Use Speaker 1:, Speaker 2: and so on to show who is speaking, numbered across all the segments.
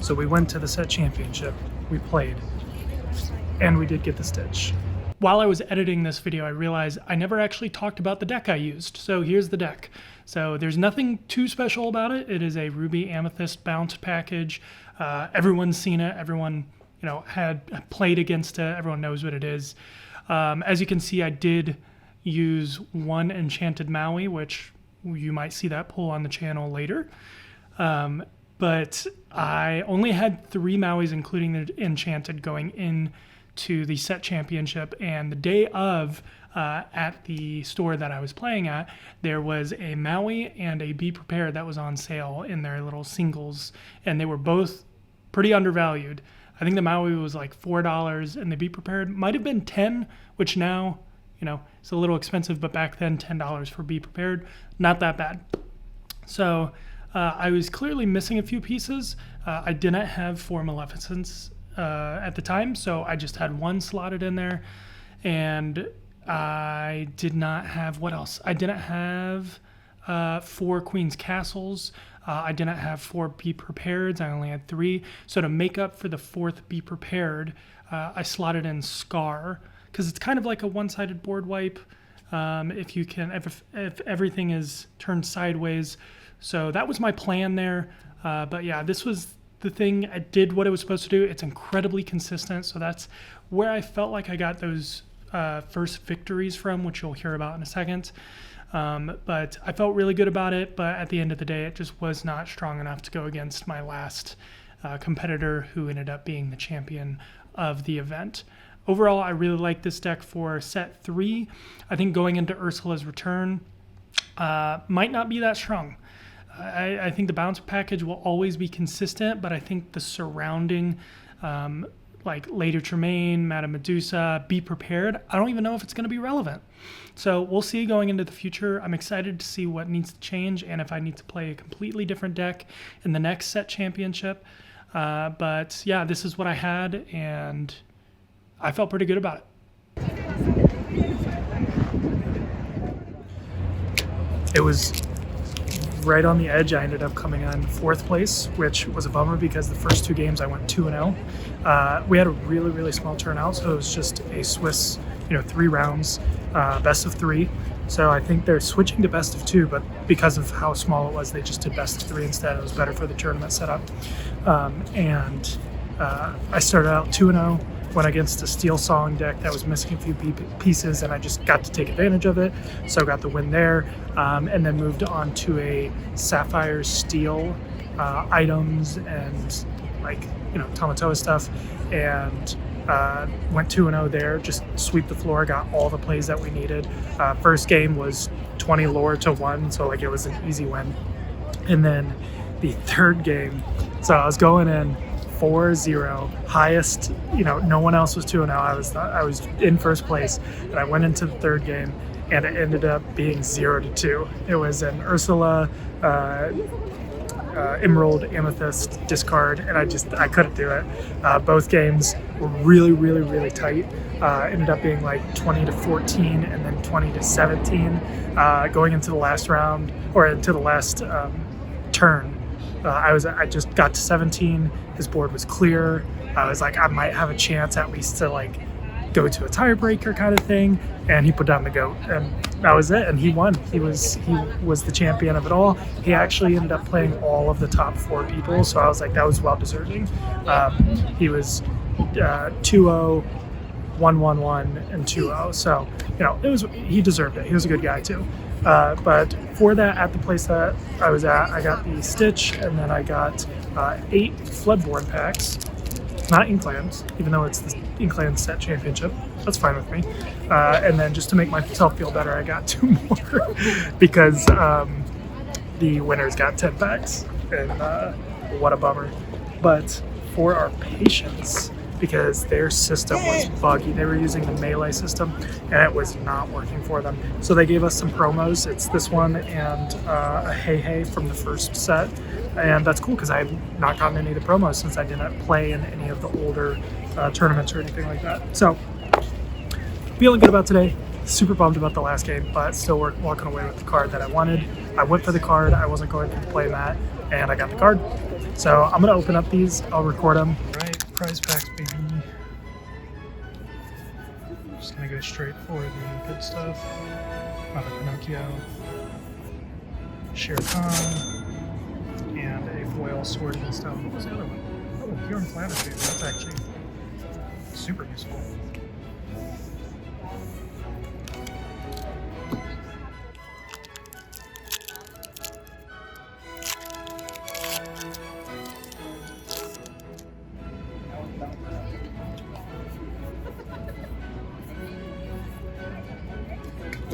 Speaker 1: So we went to the set championship, we played, and we did get the Stitch. While I was editing this video, I realized I never actually talked about the deck I used. So here's the deck. So there's nothing too special about it. It is a Ruby Amethyst bounce package. Everyone's seen it. Everyone, had played against it. Everyone knows what it is. As you can see, I did use one enchanted Maui, which you might see that pull on the channel later. But I only had 3 Mauis, including the enchanted, going into the set championship. And the day of, at the store that I was playing at, there was a Maui and a Be Prepared that was on sale in their little singles, and they were both pretty undervalued. I think the Maui was like $4, and the Be Prepared might have been $10, which now, it's a little expensive, but back then $10 for Be Prepared, not that bad. So I was clearly missing a few pieces. I didn't have 4 Maleficents at the time, so I just had 1 slotted in there, and I did not have, what else? I didn't have 4 Queen's Castles. I didn't have 4 Be Prepareds. I only had 3. So to make up for the 4th Be Prepared, I slotted in Scar, because it's kind of like a one-sided board wipe. If everything is turned sideways. So that was my plan there. But yeah, this was the thing. I did what it was supposed to do. It's incredibly consistent. So that's where I felt like I got those first victories from, which you'll hear about in a second. But I felt really good about it. But at the end of the day, it just was not strong enough to go against my last competitor, who ended up being the champion of the event. Overall, I really like this deck for set 3. I think going into Ursula's return might not be that strong. I think the bounce package will always be consistent, but I think the surrounding, like Lady Tremaine, Madame Medusa, Be Prepared, I don't even know if it's going to be relevant. So we'll see going into the future. I'm excited to see what needs to change and if I need to play a completely different deck in the next set championship. But yeah, this is what I had, and I felt pretty good about it. It was right on the edge. I ended up coming on 4th place, which was a bummer because the first 2 games I went 2-0. We had a really, really small turnout, so it was just a Swiss, 3 rounds, best of 3. So I think they're switching to best of 2, but because of how small it was, they just did best of 3 instead. It was better for the tournament setup. I started out 2-0. Went against a Steel Song deck that was missing a few pieces, and I just got to take advantage of it, so I got the win there, and then moved on to a Sapphire Steel items and Tamatoa stuff, and went 2-0 there, just sweep the floor, got all the plays that we needed. First game was 20 lore to 1, so it was an easy win. And then the 3rd game, so I was going in 4-0, highest, no one else was 2-0. I was in first place, and I went into the 3rd game, and it ended up being 0-2. It was an Ursula, Emerald, Amethyst discard, and I couldn't do it. Both games were really, really, really tight. Ended up being like 20-14 and then 20-17. Going into the last round, or into the last turn, I just got to 17. His board was clear. I was like, I might have a chance at least to go to a tiebreaker kind of thing. And he put down the goat, and that was it. And he won. He was the champion of it all. He actually ended up playing all of the top 4 people. So I was like, that was well deserving. He was 2-0, 1-1-1, and 2-0. So he deserved it. He was a good guy too. But for that, at the place that I was at, I got the Stitch, and then I got 8 Floodborn packs, not Inklands, even though it's the Inklands Set Championship. That's fine with me. And then just to make myself feel better, I got 2 more because the winners got 10 packs, and what a bummer. But for our patience, because their system was buggy. They were using the melee system, and it was not working for them. So they gave us some promos. It's this one and a Hey Hey from the first set. And that's cool because I have not gotten any of the promos since I didn't play in any of the older tournaments or anything like that. So feeling good about today. Super bummed about the last game, but still walking away with the card that I wanted. I went for the card. I wasn't going for the play mat, and I got the card. So I'm gonna open up these, I'll record them. Right, prize packs, baby. Just gonna go straight for the good stuff. Another Pinocchio, Shere Khan, and a foil Sword and Stone. What was the other one? Oh, Pure Inflammatory. That's actually super useful.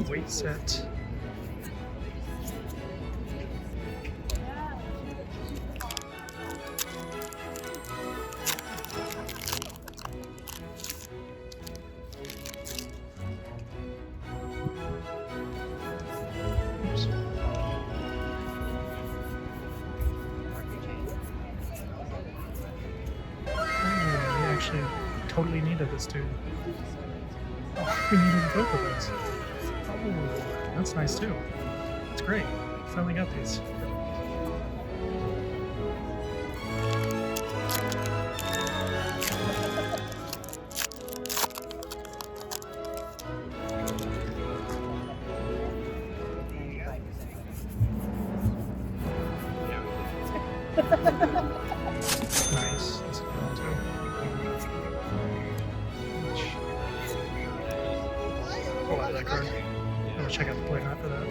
Speaker 1: Weight set. Actually totally needed this dude. Oh, we needed both of those. Oh, that's nice too. That's great. Finally got these. Nice. That's a good one too. Oh, I like that card. I'm gonna check out the play after that.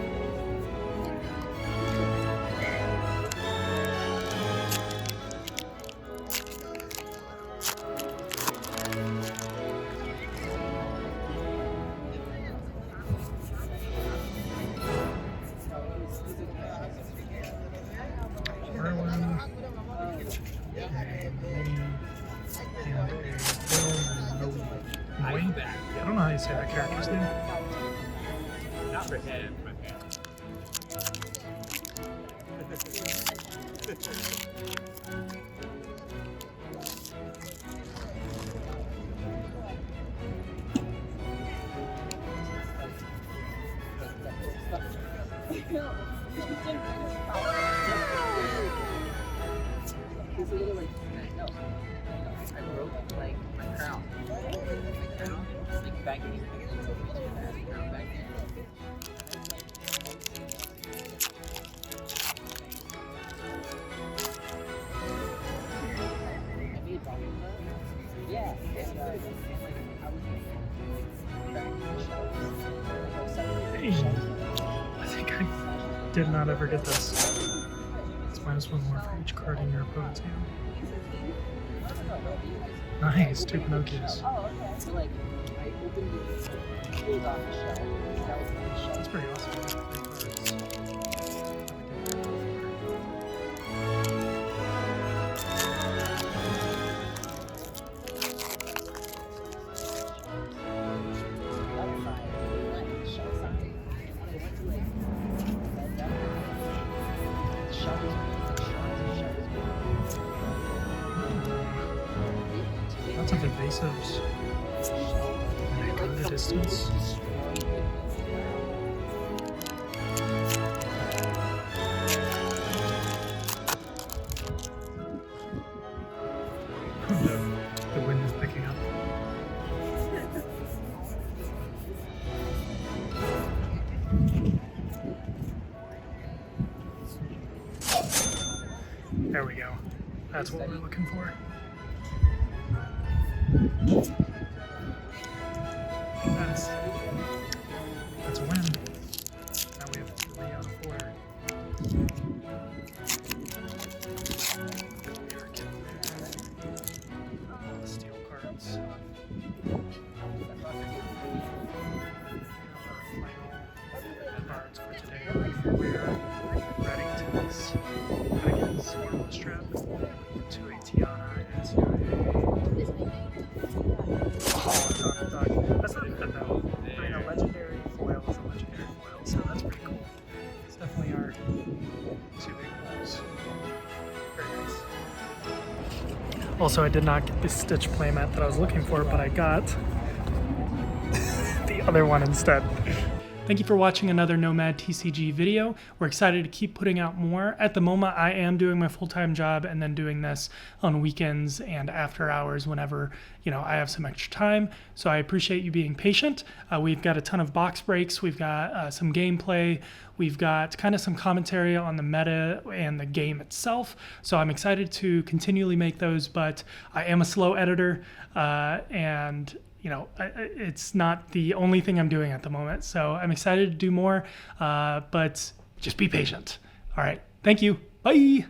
Speaker 1: I don't know how you say that character's name.
Speaker 2: Not for him, I broke like my crown. Like back in yeah,
Speaker 1: I think I did not ever get this. It's minus one more for each card in your opponent's hand. Nice, 2 Pinocchios.
Speaker 2: so like I opened it, pulled off the shell. That was the shell.
Speaker 1: That's pretty awesome. Lots of evasives. And they go the distance. The wind is picking up. There we go. That's what we're looking for. That's a win. Now we have 3 out of 4. Steel cards. Cards for today. We're Reddington's Dragons, Marble Strap, to a Tiana, and to a... Oh, that's not even though. I know, legendary foil is a legendary foil, so that's pretty cool. It's definitely our 2 big foils. Very nice. Also, I did not get the Stitch playmat that I was looking for, but I got the other one instead. Thank you for watching another NoMaD TCG video. We're excited to keep putting out more. At the moment, I am doing my full-time job and then doing this on weekends and after hours whenever, I have some extra time. So I appreciate you being patient. We've got a ton of box breaks. We've got some gameplay. We've got kind of some commentary on the meta and the game itself. So I'm excited to continually make those, but I am a slow editor and it's not the only thing I'm doing at the moment. So I'm excited to do more, but just be patient. All right. Thank you. Bye.